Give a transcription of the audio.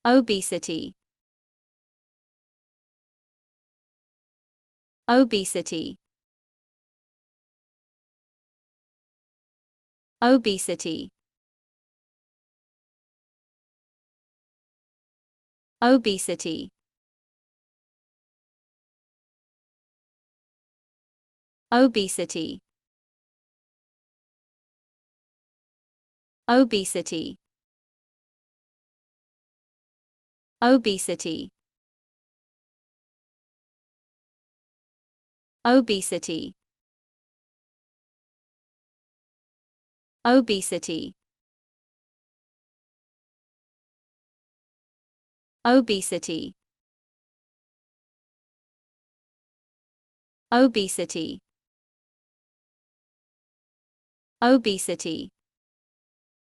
obesity, obesity, obesity, obesity, obesity, obesity, obesity, obesity, obesity, obesity, obesity, obesity,